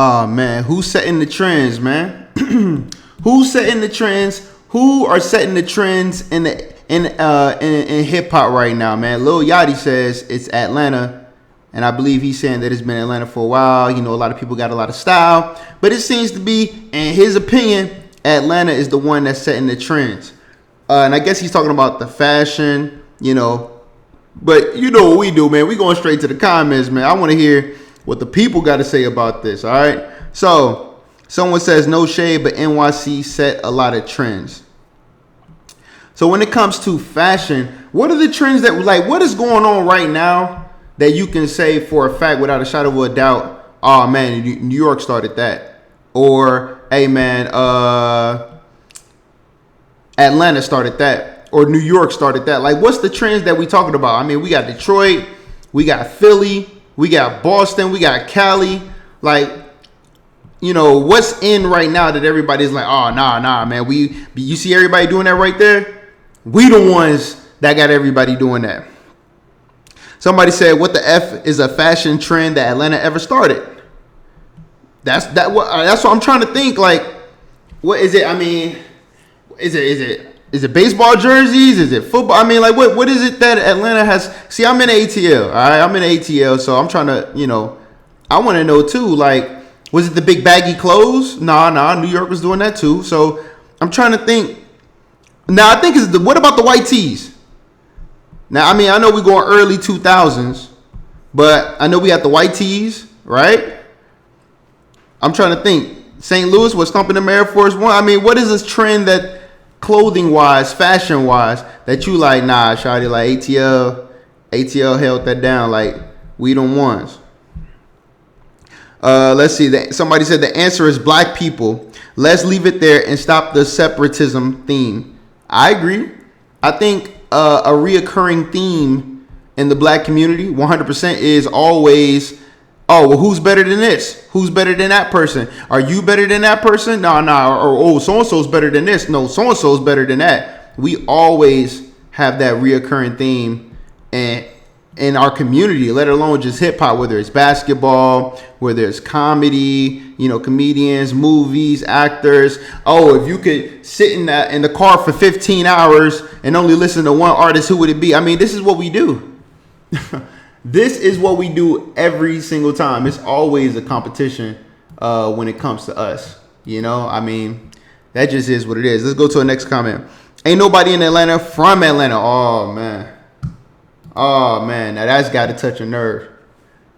Oh man, who's setting the trends, man? Who's setting the trends? Who are setting the trends in hip hop right now, man? Lil Yachty says it's Atlanta, and I believe he's saying that it's been Atlanta for a while. You know, a lot of people got a lot of style, but it seems to be, in his opinion, Atlanta is the one that's setting the trends. And I guess he's talking about the fashion, you know. But you know what we do, man. We going straight to the comments, man. I want to hear what the people got to say about this, all right? So, someone says, no shade, but NYC set a lot of trends. So when it comes to fashion, what are the trends that, like, what is going on right now that you can say for a fact without a shadow of a doubt, oh, man, New York started that. Or, hey, man, Atlanta started that. Or New York started that. Like, what's the trends that we talking about? I mean, we got Detroit, we got Philly, we got Boston, we got Cali. Like, you know, what's in right now that everybody's like, oh, nah, man. You see everybody doing that right there? We the ones that got everybody doing that. Somebody said, what the F is a fashion trend that Atlanta ever started? That's what I'm trying to think. Like, what is it? I mean, is it baseball jerseys? Is it football? I mean, like, what is it that Atlanta has? See, I'm in ATL, all right? I'm in ATL, so I'm trying to, you know, I want to know, too. Like, was it the big baggy clothes? Nah, New York was doing that, too. So I'm trying to think. Now, I think what about the white tees? Now, I mean, I know we're going early 2000s, but I know we got the white tees, right? I'm trying to think. St. Louis was stomping them Air Force One. I mean, what is this trend that clothing-wise, fashion-wise, that you like, nah, shawty, like ATL held that down, like, we them ones. Let's see. Somebody said the answer is black people. Let's leave it there and stop the separatism theme. I agree. I think a reoccurring theme in the black community, 100%, is always, oh, well, who's better than this? Who's better than that person? Are you better than that person? Nah. Or, oh, so-and-so's better than this. No, so-and-so's better than that. We always have that reoccurring theme in our community, let alone just hip-hop, whether it's basketball, whether it's comedy, you know, comedians, movies, actors. Oh, if you could sit in the car for 15 hours and only listen to one artist, who would it be? I mean, this is what we do. This is what we do every single time. It's always a competition when it comes to us. You know, I mean, that just is what it is. Let's go to the next comment. Ain't nobody in Atlanta from Atlanta. Oh, man. Now that's got to touch a nerve.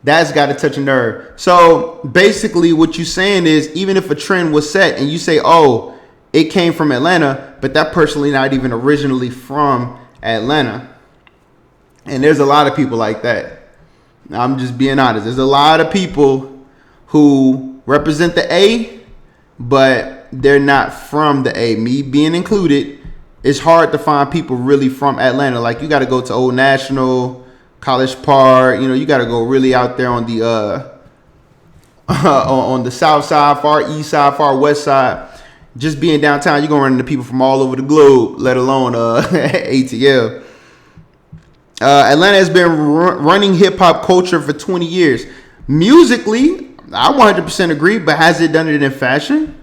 That's got to touch a nerve. So basically what you're saying is, even if a trend was set and you say, oh, it came from Atlanta, but that personally not even originally from Atlanta. And there's a lot of people like that. I'm just being honest. There's a lot of people who represent the A, but they're not from the A. Me being included. It's hard to find people really from Atlanta. Like, you got to go to Old National, College Park. You know, you got to go really out there on the on the south side, far east side, far west side. Just being downtown, you're going to run into people from all over the globe, let alone ATL. Atlanta has been running hip-hop culture for 20 years. Musically, I 100% agree, but has it done it in fashion?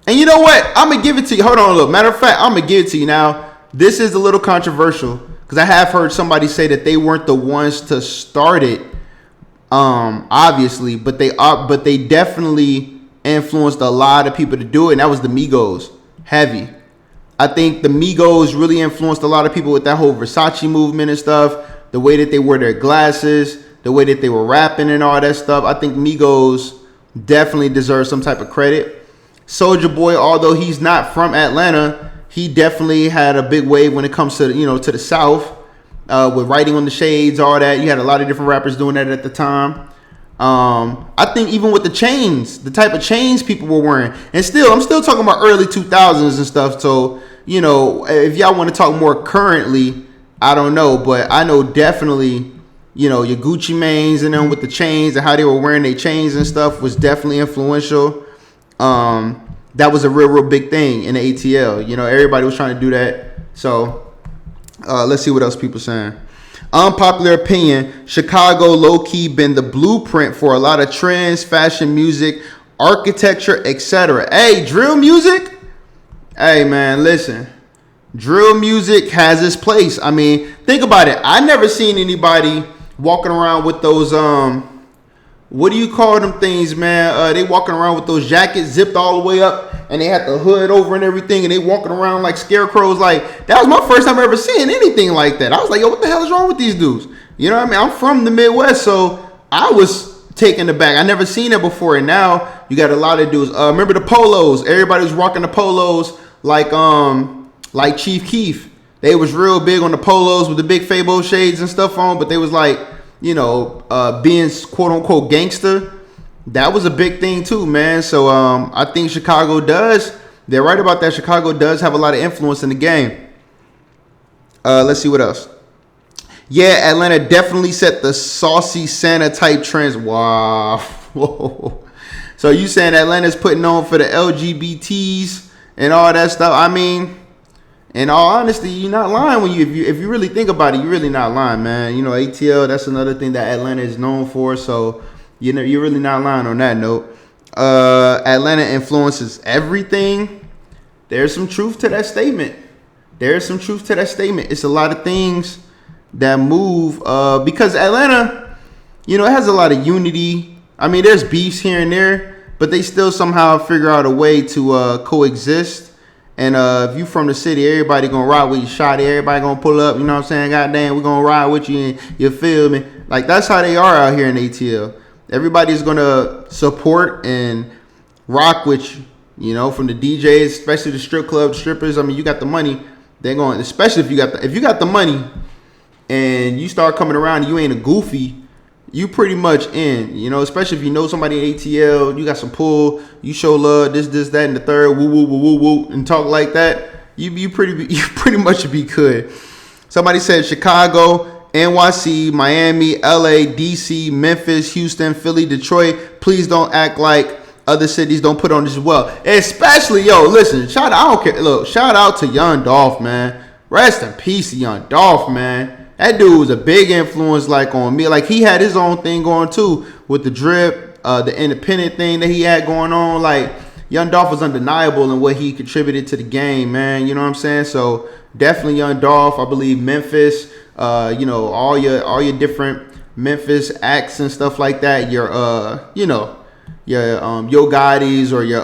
And you know what? I'm going to give it to you. Hold on a little. Matter of fact, I'm going to give it to you. Now, this is a little controversial because I have heard somebody say that they weren't the ones to start it, obviously, but they definitely influenced a lot of people to do it, and that was the Migos. Heavy. I think the Migos really influenced a lot of people with that whole Versace movement and stuff, the way that they wear their glasses, the way that they were rapping and all that stuff. I think Migos definitely deserve some type of credit. Soulja Boy, although he's not from Atlanta, he definitely had a big wave when it comes to, you know, to the South, with Writing on the Shades, all that. You had a lot of different rappers doing that at the time. I think even with the chains, the type of chains people were wearing, and I'm still talking about early 2000s and stuff. So, you know, if y'all want to talk more currently, I don't know, but I know definitely, you know, your Gucci Manes and them with the chains and how they were wearing their chains and stuff was definitely influential. That was a real big thing in the ATL. You know, everybody was trying to do that. So let's see what else people saying. Unpopular opinion, Chicago low-key been the blueprint for a lot of trends, fashion, music, architecture, etc. Hey, drill music? Hey, man, listen. Drill music has its place. I mean, think about it. I never seen anybody walking around with those, what do you call them things, man? They walking around with those jackets zipped all the way up, and they had the hood over and everything, and they walking around like scarecrows. Like, that was my first time ever seeing anything like that. I was like, yo, what the hell is wrong with these dudes? You know what I mean? I'm from the Midwest, so I was taken aback. I never seen it before, and now you got a lot of dudes. Remember the polos? Everybody was rocking the polos like Chief Keef. They was real big on the polos with the big Fabo shades and stuff on, but they was like, you know, being quote unquote gangster. That was a big thing too, man. So I think Chicago does. They're right about that. Chicago does have a lot of influence in the game. Let's see what else. Yeah, Atlanta definitely set the saucy Santa type trends. Wow. Whoa. So you saying Atlanta's putting on for the LGBTs and all that stuff? I mean, in all honesty, you're not lying when if you really think about it. You're really not lying, man. You know, ATL, that's another thing that Atlanta is known for. So you know, you're really not lying on that note. Atlanta influences everything. There's some truth to that statement. It's a lot of things that move because Atlanta, you know, it has a lot of unity. I mean, there's beefs here and there, but they still somehow figure out a way to coexist. And if you from the city, everybody gonna ride with you, shotty. Everybody gonna pull up. You know what I'm saying? Goddamn, we gonna ride with you. And you feel me? Like, that's how they are out here in ATL. Everybody's gonna support and rock with you. You know, from the DJs, especially the strip club strippers. I mean, you got the money. They're going, especially if you got the money, and you start coming around and you ain't a goofy, you pretty much in, you know, especially if you know somebody in ATL, you got some pull, you show love, this, that, and the third, woo, woo, woo, woo, woo, and talk like that, you pretty much be good. Somebody said Chicago, NYC, Miami, LA, DC, Memphis, Houston, Philly, Detroit. Please don't act like other cities don't put on this as well. Especially, yo, listen, shout out to Young Dolph, man. Rest in peace to Young Dolph, man. That dude was a big influence, like, on me. Like, he had his own thing going too with the drip, the independent thing that he had going on. Like, Young Dolph was undeniable in what he contributed to the game, man. You know what I'm saying? So definitely Young Dolph. I believe Memphis. You know, all your different Memphis acts and stuff like that. Your you know, your Yo Gotti's or your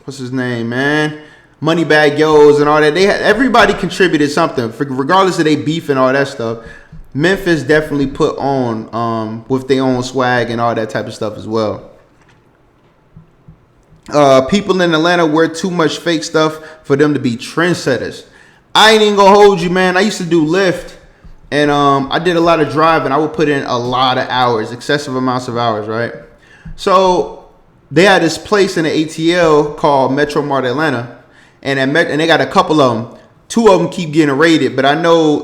what's his name, man? Moneybag Yo's and all that. Everybody contributed something, regardless of they beef and all that stuff. Memphis definitely put on with their own swag and all that type of stuff as well. People in Atlanta wear too much fake stuff for them to be trendsetters. I ain't even gonna hold you, man. I used to do Lyft, and I did a lot of driving. I would put in a lot of hours, excessive amounts of hours, right? So they had this place in the ATL called Metro Mart Atlanta. And they got a couple of them. Two of them keep getting raided, but I know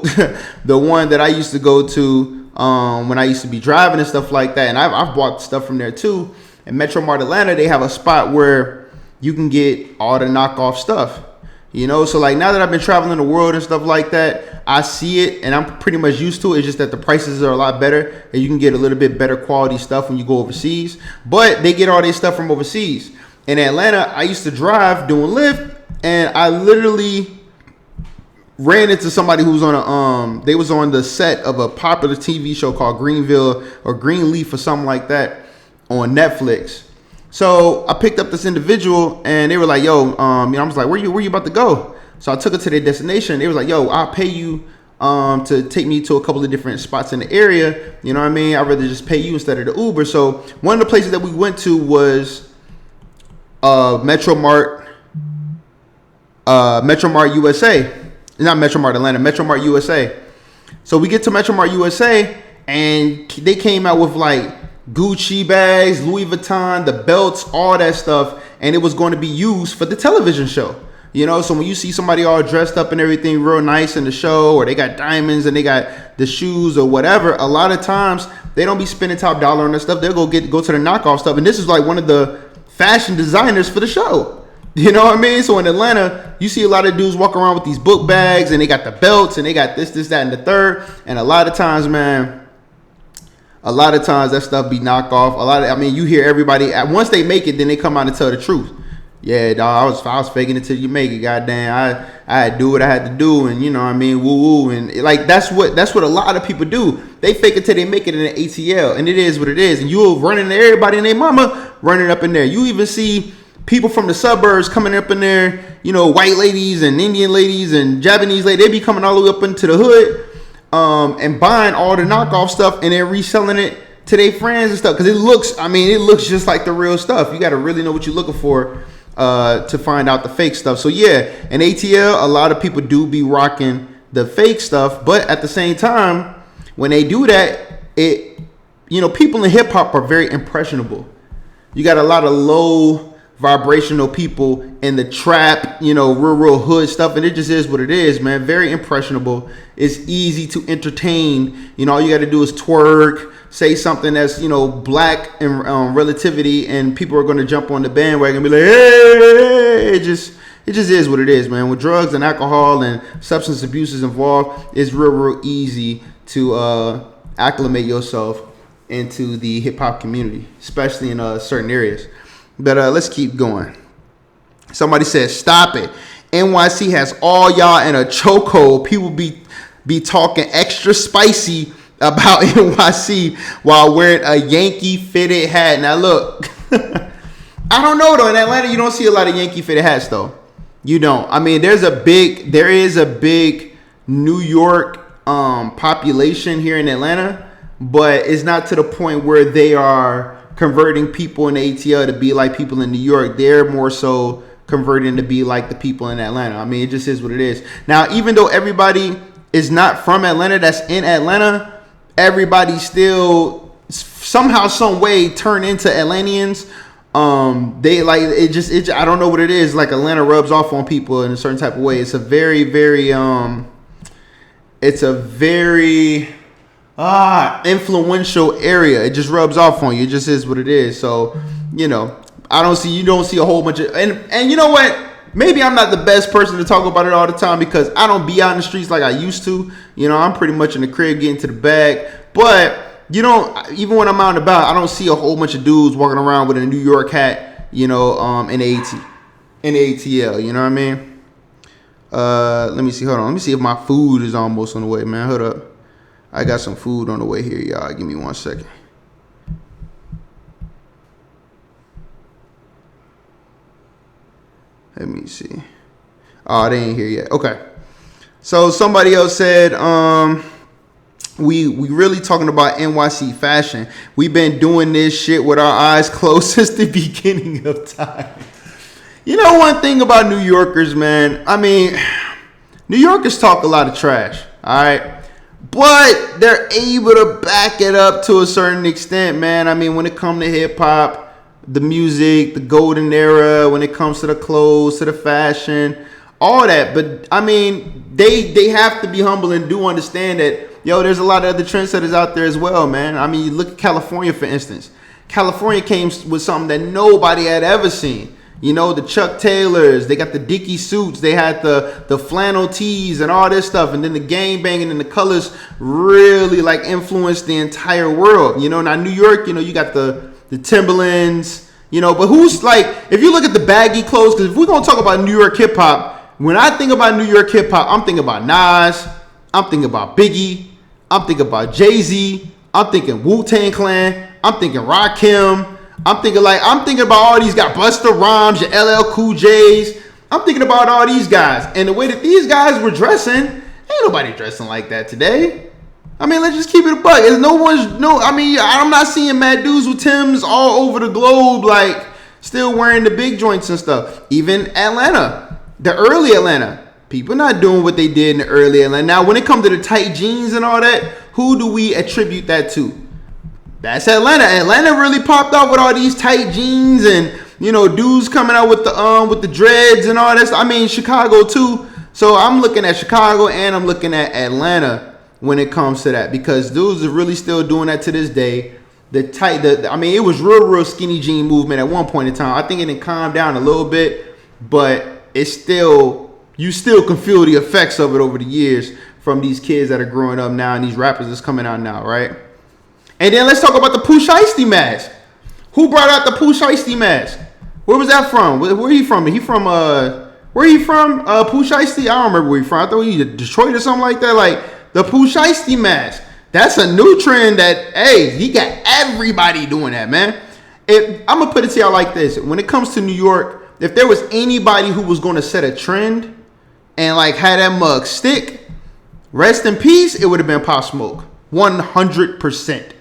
the one that I used to go to when I used to be driving and stuff like that. And I've bought stuff from there too. In Metro Mart Atlanta, they have a spot where you can get all the knockoff stuff. You know, so like now that I've been traveling the world and stuff like that, I see it and I'm pretty much used to it. It's just that the prices are a lot better and you can get a little bit better quality stuff when you go overseas. But they get all their stuff from overseas. In Atlanta, I used to drive doing Lyft. And I literally ran into somebody who's on they was on the set of a popular TV show called Greenville or Greenleaf or something like that on Netflix. So I picked up this individual and they were like, yo, you know, I was like, where you about to go? So I took her to their destination. They was like, yo, I'll pay you to take me to a couple of different spots in the area. You know what I mean? I'd rather just pay you instead of the Uber. So one of the places that we went to was Metro Mart USA. Not Metro Mart Atlanta, Metro Mart USA. So we get to Metro Mart USA and they came out with like Gucci bags, Louis Vuitton, the belts, all that stuff, and it was going to be used for the television show. You know, so when you see somebody all dressed up and everything real nice in the show, or they got diamonds and they got the shoes or whatever, a lot of times they don't be spending top dollar on that stuff. They'll go to the knockoff stuff. And this is like one of the fashion designers for the show. You know what I mean? So in Atlanta, you see a lot of dudes walk around with these book bags and they got the belts and they got this, that, and the third. And a lot of times, man, that stuff be knockoff. You hear everybody, once they make it, then they come out and tell the truth. Yeah, dog, I was faking it till you make it. Goddamn, I had to do what I had to do, and you know what I mean, woo woo, and like that's what a lot of people do. They fake it till they make it in the ATL, and it is what it is. And you'll run into everybody and their mama running up in there. You even see people from the suburbs coming up in there, you know, white ladies and Indian ladies and Japanese ladies. They be coming all the way up into the hood, and buying all the knockoff stuff and then reselling it to their friends and stuff because it looks just like the real stuff. You got to really know what you're looking for to find out the fake stuff. So yeah, in ATL, a lot of people do be rocking the fake stuff, but at the same time, when they do that, people in hip hop are very impressionable. You got a lot of low vibrational people in the trap, real hood stuff, and it just is what it is, man. Very impressionable. It's easy to entertain. All you got to do is twerk, say something that's black and relativity, and people are going to jump on the bandwagon and be like, hey, it just is what it is, man. With drugs and alcohol and substance abuse is involved, it's real easy to acclimate yourself into the hip hop community, especially in certain areas. But let's keep going. Somebody says, stop it. NYC has all y'all in a chokehold. People be talking extra spicy about NYC while wearing a Yankee fitted hat. Now look, I don't know though. In Atlanta, you don't see a lot of Yankee fitted hats though. You don't. I mean, there is a big New York population here in Atlanta, but it's not to the point where they are converting people in the ATL to be like people in New York. They're more so converting to be like the people in Atlanta. I mean, it just is what it is. Now, even though everybody is not from Atlanta that's in Atlanta, everybody still somehow, some way turn into Atlanteans. They like it. I don't know what it is. Like Atlanta rubs off on people in a certain type of way. It's a very influential area. It just rubs off on you. It just is what it is. So, you don't see a whole bunch of, and you know what? Maybe I'm not the best person to talk about it all the time because I don't be out in the streets like I used to. I'm pretty much in the crib getting to the bag. But, even when I'm out and about, I don't see a whole bunch of dudes walking around with a New York hat, in the ATL. You know what I mean? Let me see. Hold on. Let me see if my food is almost on the way, man. Hold up. I got some food on the way here, y'all. Give me 1 second. Let me see. Oh, they ain't here yet. Okay. So somebody else said, we really talking about NYC fashion. We've been doing this shit with our eyes closed since the beginning of time. One thing about New Yorkers, man. I mean, New Yorkers talk a lot of trash. All right. But they're able to back it up to a certain extent, man. I mean, when it comes to hip hop, the music, the golden era, when it comes to the clothes, to the fashion, all that. But I mean, they have to be humble and do understand that, there's a lot of other trendsetters out there as well, man. I mean, you look at California, for instance. California came with something that nobody had ever seen. The Chuck Taylors, they got the Dickie suits, they had the flannel tees and all this stuff, and then the gang banging and the colors really like influenced the entire world. Now New York, you got the Timberlands, but who's like, if you look at the baggy clothes, because if we're gonna talk about New York hip hop, when I think about New York hip hop, I'm thinking about Nas, I'm thinking about Biggie, I'm thinking about Jay-Z, I'm thinking Wu-Tang Clan, I'm thinking Rakim. I'm thinking about all these guys, Busta Rhymes, your LL Cool J's. I'm thinking about all these guys. And the way that these guys were dressing, ain't nobody dressing like that today. I mean, let's just keep it a buck. I'm not seeing mad dudes with Timbs all over the globe, like, still wearing the big joints and stuff. Even Atlanta, the early Atlanta, people not doing what they did in the early Atlanta. Now, when it comes to the tight jeans and all that, who do we attribute that to? That's Atlanta. Atlanta really popped off with all these tight jeans and dudes coming out with the dreads and all that. I mean, Chicago too. So I'm looking at Chicago and I'm looking at Atlanta when it comes to that because dudes are really still doing that to this day. It was real skinny jean movement at one point in time. I think it had calmed down a little bit, but it's still, you still can feel the effects of it over the years from these kids that are growing up now and these rappers that's coming out now, right? And then let's talk about the Pooh Shiesty mask. Who brought out the Pooh Shiesty mask? Where was that from? Where he from? He from where he from? Pooh Shiesty? I don't remember where he from. I thought he was Detroit or something like that. Like the Pooh Shiesty mask. That's a new trend that, hey, he got everybody doing that, man. I'm gonna put it to y'all like this. When it comes to New York, if there was anybody who was gonna set a trend and like had that mug stick, rest in peace, it would have been Pop Smoke. 100%.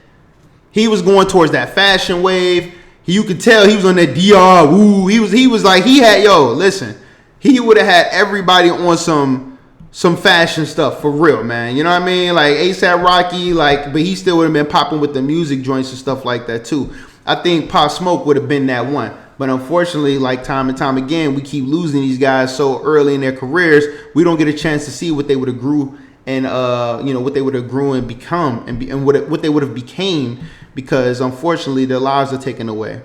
He was going towards that fashion wave. You could tell he was on that DR. Woo. He was like, he had, listen, he would have had everybody on some fashion stuff for real, man. You know what I mean? Like ASAP Rocky, like, but he still would have been popping with the music joints and stuff like that too. I think Pop Smoke would have been that one. But unfortunately, like time and time again, we keep losing these guys so early in their careers. We don't get a chance to see what they would have grew and what they would have grew and become and what they would have became, because unfortunately their lives are taken away,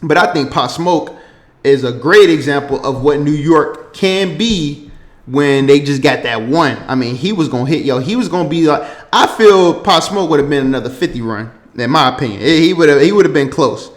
But I think Pop Smoke is a great example of what New York can be when they just got that one. I mean, he was gonna hit, he was gonna be like, I feel Pop Smoke would have been another 50 run, in my opinion. He would have been close.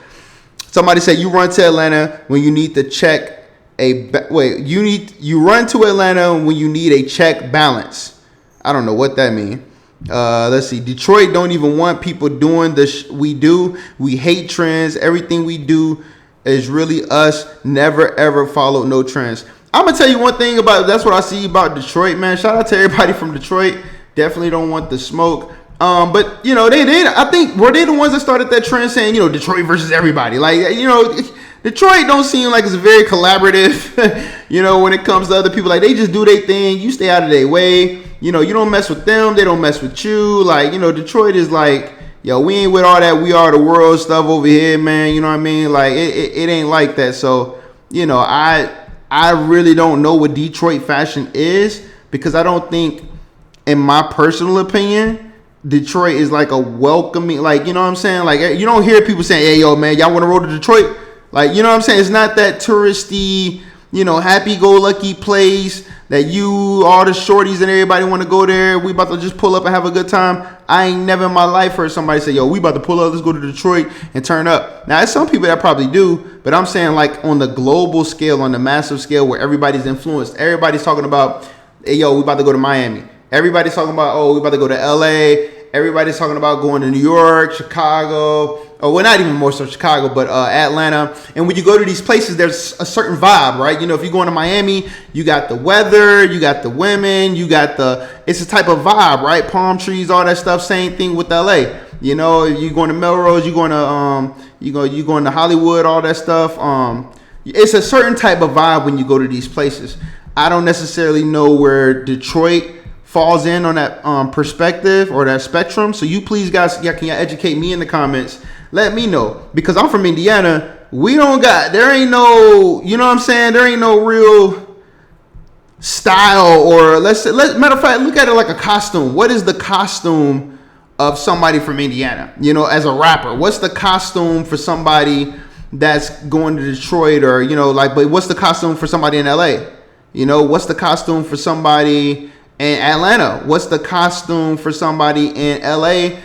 Somebody said you run to Atlanta when you need to check you run to Atlanta when you need a check balance. I don't know what that means. Let's see. Detroit don't even want people doing we do. We hate trends. Everything we do is really us. Never ever follow no trends. I'm gonna tell you one thing that's what I see about Detroit, man. Shout out to everybody from Detroit. Definitely don't want the smoke. But I think were they the ones that started that trend saying, Detroit versus everybody. Like, Detroit don't seem like it's very collaborative, when it comes to other people. Like, they just do their thing. You stay out of their way. You don't mess with them. They don't mess with you. Like, Detroit is like, we ain't with all that we are the world stuff over here, man. You know what I mean? Like, it ain't like that. So, I really don't know what Detroit fashion is, because I don't think, in my personal opinion, Detroit is like a welcoming, like, you know what I'm saying? Like, you don't hear people saying, hey, yo, man, y'all want to roll to Detroit? Like, you know what I'm saying? It's not that touristy, happy-go-lucky place that all the shorties and everybody want to go there. We about to just pull up and have a good time. I ain't never in my life heard somebody say, yo, we about to pull up, let's go to Detroit and turn up. Now, there's some people that probably do, but I'm saying, like, on the global scale, on the massive scale where everybody's influenced, everybody's talking about, hey, yo, we about to go to Miami. Everybody's talking about, we about to go to LA. Everybody's talking about going to New York, Chicago. Well, not even more so Chicago, but Atlanta. And when you go to these places, there's a certain vibe, right? If you're going to Miami, you got the weather, you got the women, it's a type of vibe, right? Palm trees, all that stuff. Same thing with LA. If you're going to Melrose, you're going to Hollywood, all that stuff. It's a certain type of vibe when you go to these places. I don't necessarily know where Detroit falls in on that perspective or that spectrum. So you please, guys, can you educate me in the comments? Let me know, because I'm from Indiana. There ain't no, you know what I'm saying? There ain't no real style, or matter of fact, look at it like a costume. What is the costume of somebody from Indiana? As a rapper, what's the costume for somebody that's going to Detroit, or, but what's the costume for somebody in LA? What's the costume for somebody in Atlanta? What's the costume for somebody in LA,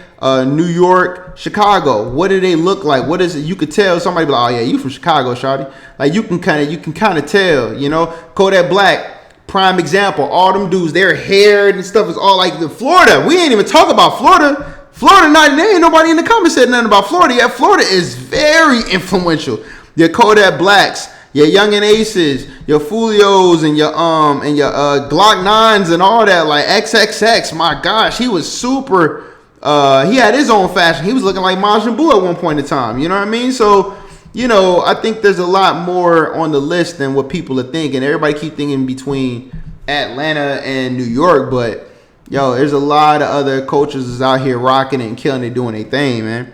New York, Chicago? What do they look like? What is it? You could tell somebody be like, oh yeah, you from Chicago, shawty. Like, you can kind of tell, Kodak Black, prime example. All them dudes, their hair and stuff is all like the Florida. We ain't even talk about Florida. There ain't nobody in the comments said nothing about Florida yet. Florida is very influential. Your Kodak Blacks, your Young and Aces, your Fulios, and your Glock 9s and all that, like XXX. My gosh, he was super. He had his own fashion. He was looking like Majin Buu at one point in time. You know what I mean? So, I think there's a lot more on the list than what people are thinking. Everybody keep thinking between Atlanta and New York, but there's a lot of other cultures is out here rocking it and killing it, doing their thing, man.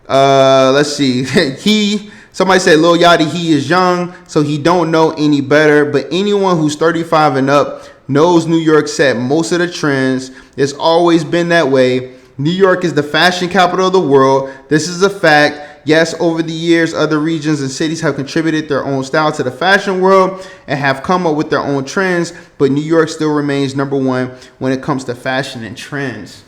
Let's see. Somebody said Lil Yachty, he is young, so he don't know any better. But anyone who's 35 and up knows New York set most of the trends. It's always been that way. New York is the fashion capital of the world. This is a fact. yes, over the years, other regions and cities have contributed their own style to the fashion world and have come up with their own trends, but New York still remains number one when it comes to fashion and trends.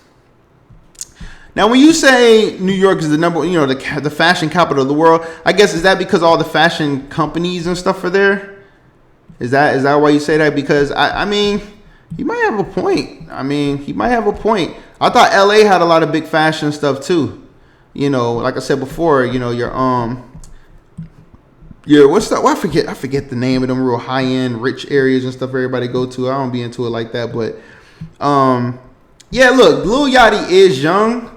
Now, when you say New York is the number, the fashion capital of the world, I guess, is that because all the fashion companies and stuff are there? Is that why you say that? Because I mean, he might have a point. I thought LA had a lot of big fashion stuff too. Like I said before, your what's that? Well, I forget the name of them real high end rich areas and stuff everybody go to. I don't be into it like that, but yeah, look, Lil Yachty is young.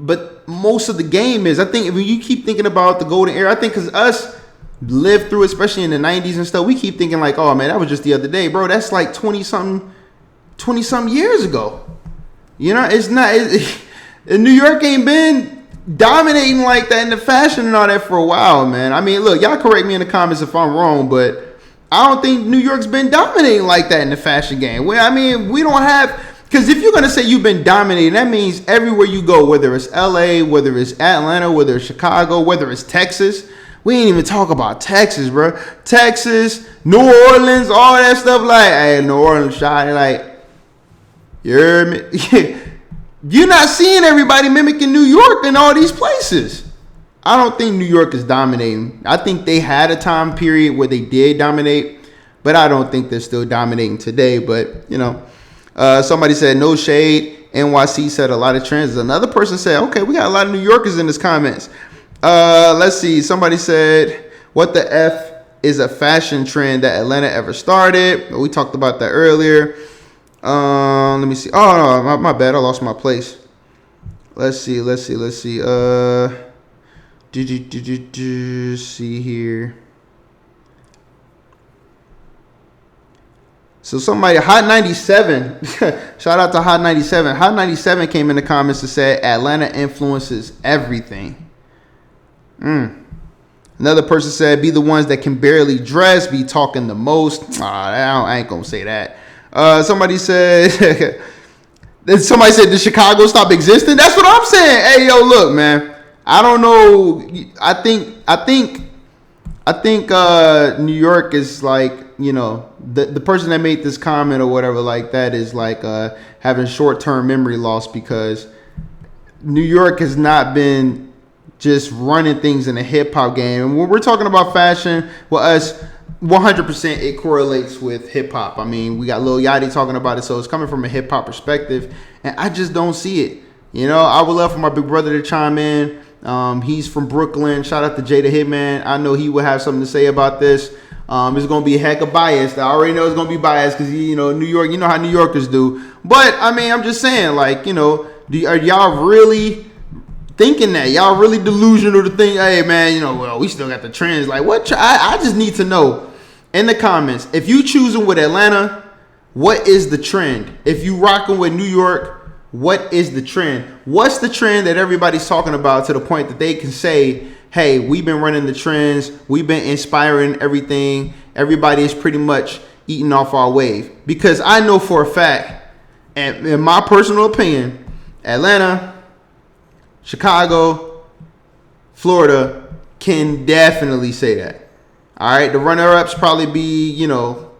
But most of the game is, I think, when you keep thinking about the golden era, I think because us lived through, especially in the 90s and stuff, we keep thinking like, oh, man, that was just the other day. Bro, that's like 20-something years ago. It's not. New York ain't been dominating like that in the fashion and all that for a while, man. I mean, look, y'all correct me in the comments if I'm wrong, but I don't think New York's been dominating like that in the fashion game. We don't have... Because if you're going to say you've been dominating, that means everywhere you go, whether it's LA, whether it's Atlanta, whether it's Chicago, whether it's Texas. We ain't even talk about Texas, bro. Texas, New Orleans, all that stuff. Like, hey, New Orleans shot. Like, you heard me? You're not seeing everybody mimicking New York and all these places. I don't think New York is dominating. I think they had a time period where they did dominate, but I don't think they're still dominating today. But, somebody said, no shade. NYC said a lot of trends. Another person said, okay, we got a lot of New Yorkers in this comments. Let's see. Somebody said, what the F is a fashion trend that Atlanta ever started? We talked about that earlier. Let me see. Oh, no, my bad. I lost my place. Let's see. See here. So somebody, Hot 97, shout out to Hot 97. Hot 97 came in the comments and said, Atlanta influences everything. Another person said, be the ones that can barely dress, be talking the most. I ain't going to say that. Somebody said, did Chicago stop existing? That's what I'm saying. Hey, yo, look, man. I don't know. I think New York is like, the person that made this comment or whatever like that is like having short-term memory loss, because New York has not been just running things in a hip-hop game. And when we're talking about fashion, well, us, 100% it correlates with hip-hop. I mean, we got Lil Yachty talking about it, so it's coming from a hip-hop perspective, and I just don't see it. I would love for my big brother to chime in. He's from Brooklyn. Shout out to Jada Hitman. I know he would have something to say about this. It's going to be a heck of biased. I already know it's going to be biased because, New York, you know how New Yorkers do. But, I mean, I'm just saying, like, are y'all really thinking that? Y'all really delusional to think, hey, man, well, we still got the trends. Like, what? I just need to know in the comments, if you choosing with Atlanta, what is the trend? If you rocking with New York, what is the trend? What's the trend that everybody's talking about to the point that they can say, hey, we've been running the trends. We've been inspiring everything. Everybody is pretty much eating off our wave. Because I know for a fact, and in my personal opinion, Atlanta, Chicago, Florida can definitely say that. All right, the runner-ups probably be, your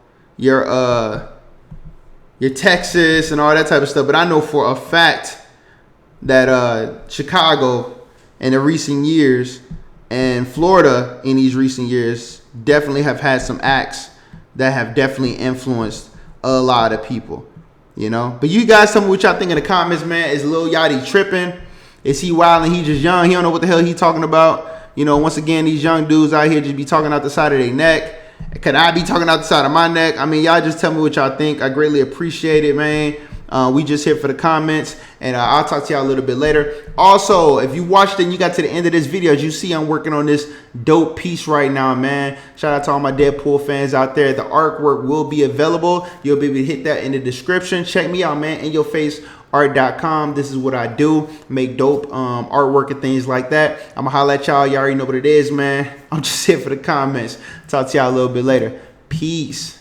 Texas and all that type of stuff. But I know for a fact that Chicago in the recent years and Florida in these recent years definitely have had some acts that have definitely influenced a lot of people, But you guys tell me what y'all think in the comments, man. Is Lil Yachty tripping? Is he wild and he just young? He don't know what the hell he talking about. Once again, these young dudes out here just be talking out the side of their neck. Could I be talking out the side of my neck? I mean, y'all just tell me what y'all think. I greatly appreciate it, man. We just here for the comments, and I'll talk to y'all a little bit later. Also, if you watched it and you got to the end of this video, as you see, I'm working on this dope piece right now, man. Shout out to all my Deadpool fans out there. The artwork will be available. You'll be able to hit that in the description. Check me out, man. InYourFaceArt.com. This is what I do. Make dope artwork and things like that. I'm gonna holla at y'all. Y'all already know what it is, man. I'm just here for the comments. Talk to y'all a little bit later. Peace.